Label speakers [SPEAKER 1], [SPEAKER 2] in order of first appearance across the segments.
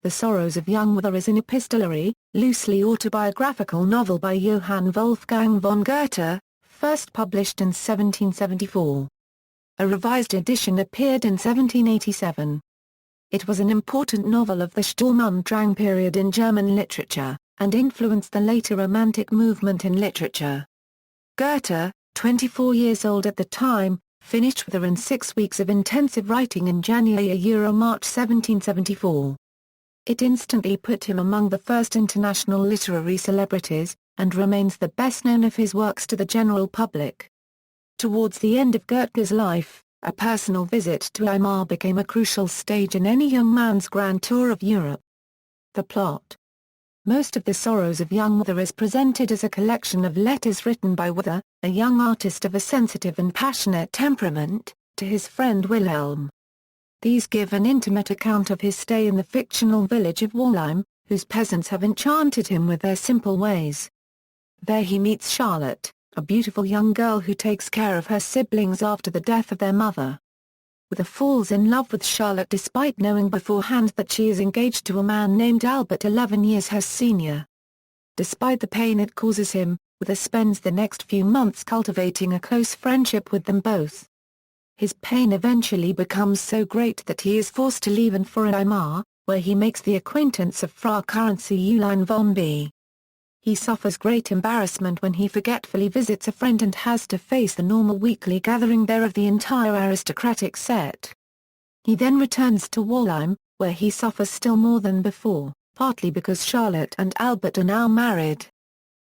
[SPEAKER 1] The Sorrows of Young Werther is an epistolary, loosely autobiographical novel by Johann Wolfgang von Goethe, first published in 1774. A revised edition appeared in 1787. It was an important novel of the Sturm und Drang period in German literature, and influenced the later Romantic movement in literature. Goethe, 24 years old at the time, finished Werther in 6 weeks of intensive writing in January–March 1774. It instantly put him among the first international literary celebrities, and remains the best known of his works to the general public. Towards the end of Goethe's life, a personal visit to Weimar became a crucial stage in any young man's grand tour of Europe. The plot. Most of the Sorrows of Young Werther is presented as a collection of letters written by Werther, a young artist of a sensitive and passionate temperament, to his friend Wilhelm. These give an intimate account of his stay in the fictional village of Walheim, whose peasants have enchanted him with their simple ways. There he meets Charlotte, a beautiful young girl who takes care of her siblings after the death of their mother. Werther falls in love with Charlotte despite knowing beforehand that she is engaged to a man named Albert 11 years her senior. Despite the pain it causes him, Werther spends the next few months cultivating a close friendship with them both. His pain eventually becomes so great that he is forced to leave and for Weimar, where he makes the acquaintance of Frau Uline von B. He suffers great embarrassment when he forgetfully visits a friend and has to face the normal weekly gathering there of the entire aristocratic set. He then returns to Walheim, where he suffers still more than before, partly because Charlotte and Albert are now married.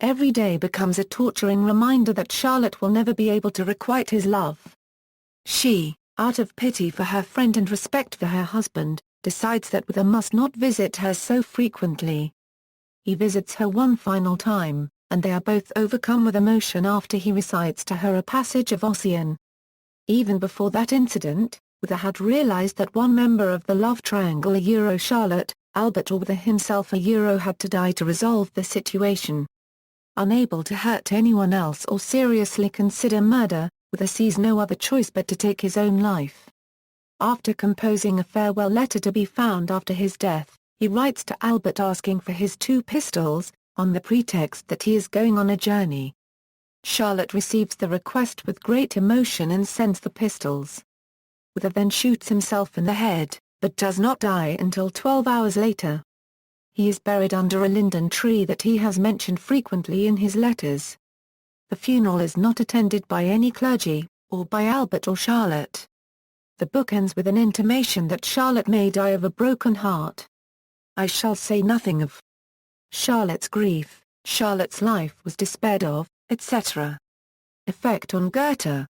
[SPEAKER 1] Every day becomes a torturing reminder that Charlotte will never be able to requite his love. She, out of pity for her friend and respect for her husband, decides that Werther must not visit her so frequently. He visits her one final time, and they are both overcome with emotion after he recites to her a passage of Ossian. Even before that incident, Werther had realized that one member of the love triangle Charlotte, Albert or Werther himself had to die to resolve the situation. Unable to hurt anyone else or seriously consider murder, Werther sees no other choice but to take his own life. After composing a farewell letter to be found after his death, he writes to Albert asking for his 2 pistols, on the pretext that he is going on a journey. Charlotte receives the request with great emotion and sends the pistols. Werther then shoots himself in the head, but does not die until 12 hours later. He is buried under a linden tree that he has mentioned frequently in his letters. The funeral is not attended by any clergy, or by Albert or Charlotte. The book ends with an intimation that Charlotte may die of a broken heart. I shall say nothing of Charlotte's grief, Charlotte's life was despaired of, etc. Effect on Goethe.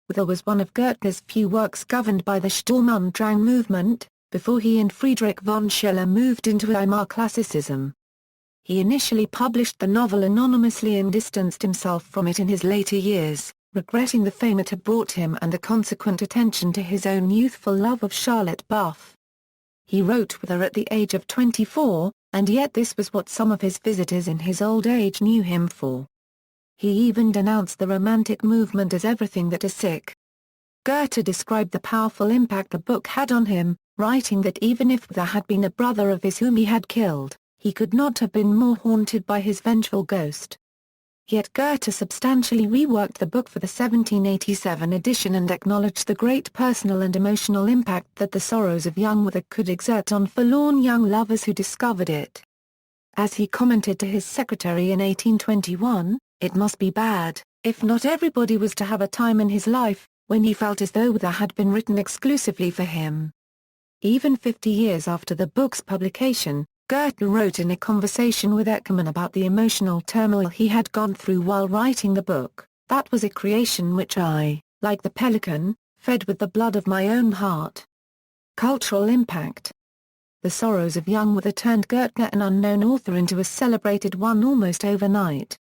[SPEAKER 1] Werther was one of Goethe's few works governed by the Sturm und Drang movement, before he and Friedrich von Schiller moved into Weimar classicism. He initially published the novel anonymously and distanced himself from it in his later years, regretting the fame it had brought him and the consequent attention to his own youthful love of Charlotte Buff. He wrote with her at the age of 24, and yet this was what some of his visitors in his old age knew him for. He even denounced the Romantic movement as everything that is sick. Goethe described the powerful impact the book had on him, writing that even if there had been a brother of his whom he had killed, he could not have been more haunted by his vengeful ghost. Yet Goethe substantially reworked the book for the 1787 edition and acknowledged the great personal and emotional impact that the Sorrows of Young Werther could exert on forlorn young lovers who discovered it. As he commented to his secretary in 1821, it must be bad, if not everybody was to have a time in his life, when he felt as though Werther had been written exclusively for him. Even 50 years after the book's publication, Goethe wrote in a conversation with Eckermann about the emotional turmoil he had gone through while writing the book, "That was a creation which I, like the pelican, fed with the blood of my own heart." Cultural impact. The Sorrows of Young Werther turned Goethe, an unknown author, into a celebrated one almost overnight.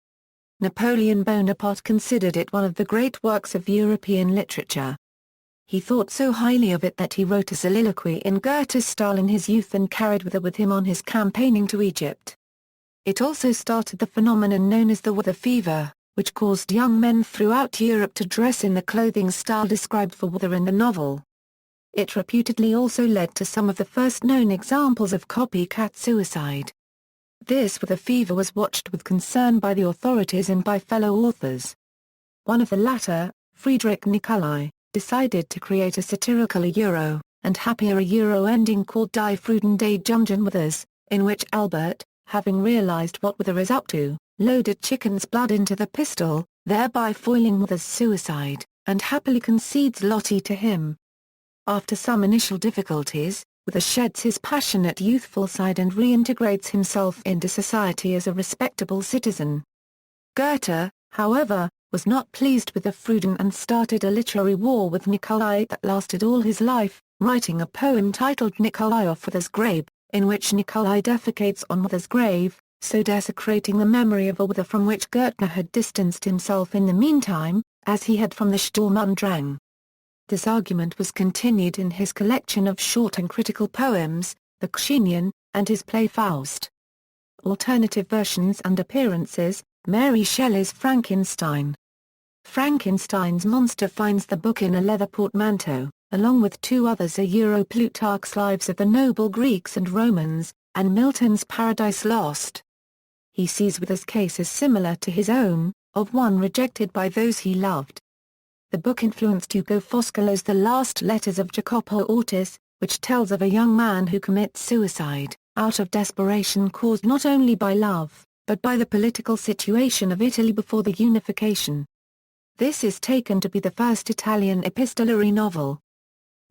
[SPEAKER 1] Napoleon Bonaparte considered it one of the great works of European literature. He thought so highly of it that he wrote a soliloquy in Goethe's style in his youth and carried Werther with him on his campaigning to Egypt. It also started the phenomenon known as the Werther fever, which caused young men throughout Europe to dress in the clothing style described for Werther in the novel. it reputedly also led to some of the first known examples of copycat suicide. This with a fever was watched with concern by the authorities and by fellow authors. One of the latter, Friedrich Nicolai, decided to create a satirical and happier ending called Die Freuden des Jungen Werthers, in which Albert, having realized what Werther is up to, loaded chicken's blood into the pistol, thereby foiling Werther's suicide, and happily concedes Lottie to him. After some initial difficulties, Werther sheds his passionate youthful side and reintegrates himself into society as a respectable citizen. Goethe, however, was not pleased with the Freuden and started a literary war with Nicolai that lasted all his life, writing a poem titled Nicolai off Werther's grave, in which Nicolai defecates on Werther's grave, so desecrating the memory of a Werther from which Goethe had distanced himself in the meantime, as he had from the Sturm und Drang. This argument was continued in his collection of short and critical poems, the Xenian, and his play Faust. Alternative versions and appearances, Mary Shelley's Frankenstein. Frankenstein's monster finds the book in a leather portmanteau, along with two others, Plutarch's Lives of the Noble Greeks and Romans, and Milton's Paradise Lost. He sees Werther's case as similar to his own, of one rejected by those he loved. The book influenced Hugo Foscolo's The Last Letters of Jacopo Ortis, which tells of a young man who commits suicide, out of desperation caused not only by love, but by the political situation of Italy before the unification. This is taken to be the first Italian epistolary novel.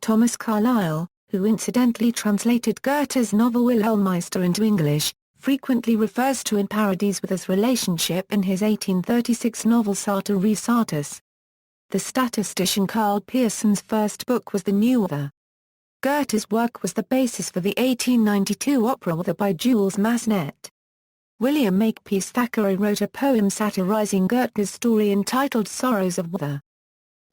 [SPEAKER 1] Thomas Carlyle, who incidentally translated Goethe's novel Wilhelmeister into English, frequently refers to and parodies Werther's relationship in his 1836 novel Sartor Resartus. The statistician Karl Pearson's first book was The New Werther. Goethe's work was the basis for the 1892 opera Werther by Jules Massenet. William Makepeace Thackeray wrote a poem satirizing Goethe's story entitled Sorrows of Werther.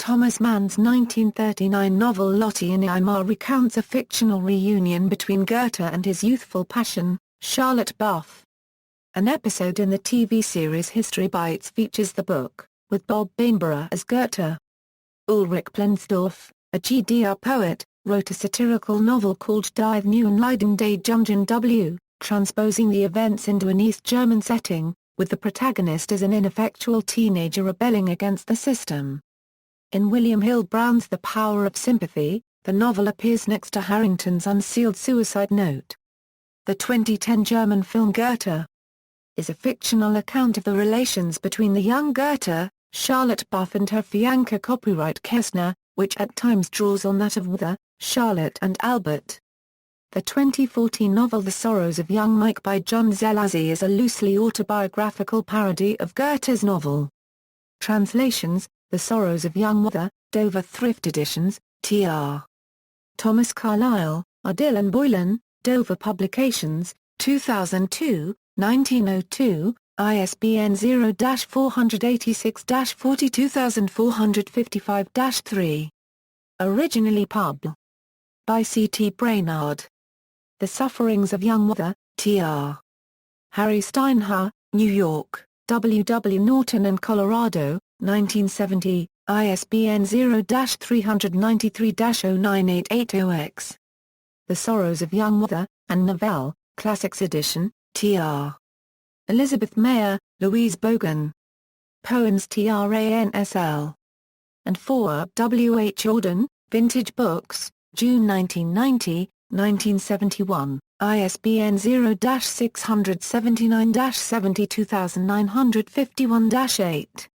[SPEAKER 1] Thomas Mann's 1939 novel Lottie in Weimar recounts a fictional reunion between Goethe and his youthful passion, Charlotte Buff. An episode in the TV series History Bites features the book, with Bob Bainborough as Goethe. Ulrich Plenzdorf, a GDR poet, wrote a satirical novel called Die Neuen Leiden des Jungen W., transposing the events into an East German setting, with the protagonist as an ineffectual teenager rebelling against the system. In William Hill Brown's The Power of Sympathy, the novel appears next to Harrington's unsealed suicide note. The 2010 German film Goethe is a fictional account of the relations between the young Goethe, Charlotte Buff and her fiancé copyright Kestner, which at times draws on that of Werther, Charlotte and Albert. The 2014 novel The Sorrows of Young Mike by John Zelazny is a loosely autobiographical parody of Goethe's novel. Translations, The Sorrows of Young Werther, Dover Thrift Editions, Tr. Thomas Carlyle, Ardil and Boylan, Dover Publications, 2002, 1902, ISBN 0-486-42455-3. Originally pub. By C. T. Brainard. The Sufferings of Young Werther, Tr. Harry Steinhardt, New York, W. W. Norton and Colorado, 1970, ISBN 0-393-09880-X. The Sorrows of Young Werther, and Novelle, Classics Edition, Tr. Elizabeth Mayer, Louise Bogan. Poems Transl. And 4. W. H. Auden, Vintage Books, June 1990, 1971, ISBN 0-679-72951-8.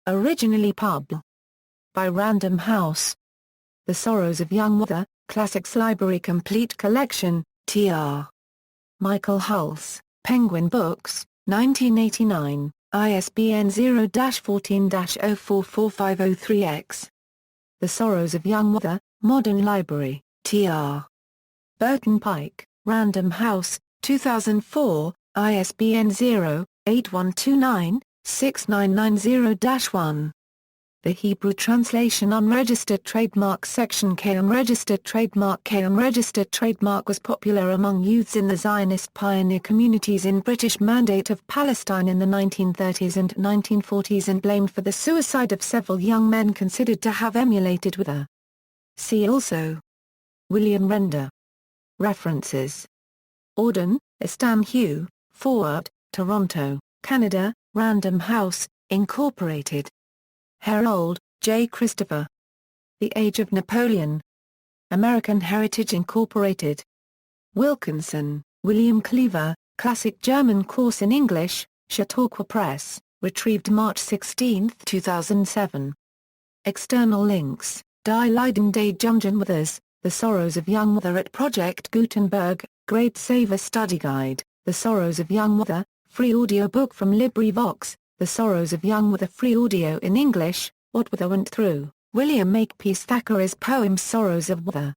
[SPEAKER 1] Originally pub. By Random House. The Sorrows of Young Werther, Classics Library Complete Collection, Tr. Michael Hulse, Penguin Books, 1989, ISBN 0-14-044503-X. The Sorrows of Young Werther, Modern Library, Tr. Burton Pike, Random House, 2004, ISBN 0-8129-6990-1. The Hebrew translation Unregistered Trademark Section K. Unregistered Trademark K. Unregistered trademark was popular among youths in the Zionist pioneer communities in British Mandate of Palestine in the 1930s and 1940s and blamed for the suicide of several young men considered to have emulated Werther. See also William Render. References. Auden, Estam Hugh, Forward, Toronto, Canada, Random House, Incorporated. Herold, J. Christopher. The Age of Napoleon. American Heritage Incorporated. Wilkinson, William Cleaver, Classic German Course in English, Chautauqua Press, retrieved March 16, 2007. External links, Die Leiden des Jungen Werthers, The Sorrows of Young Werther at Project Gutenberg, Great Saver Study Guide, The Sorrows of Young Werther, free audiobook from LibriVox, The Sorrows of Young Werther free audio in English, What Werther Went Through, William Makepeace Thackeray's poem Sorrows of Werther.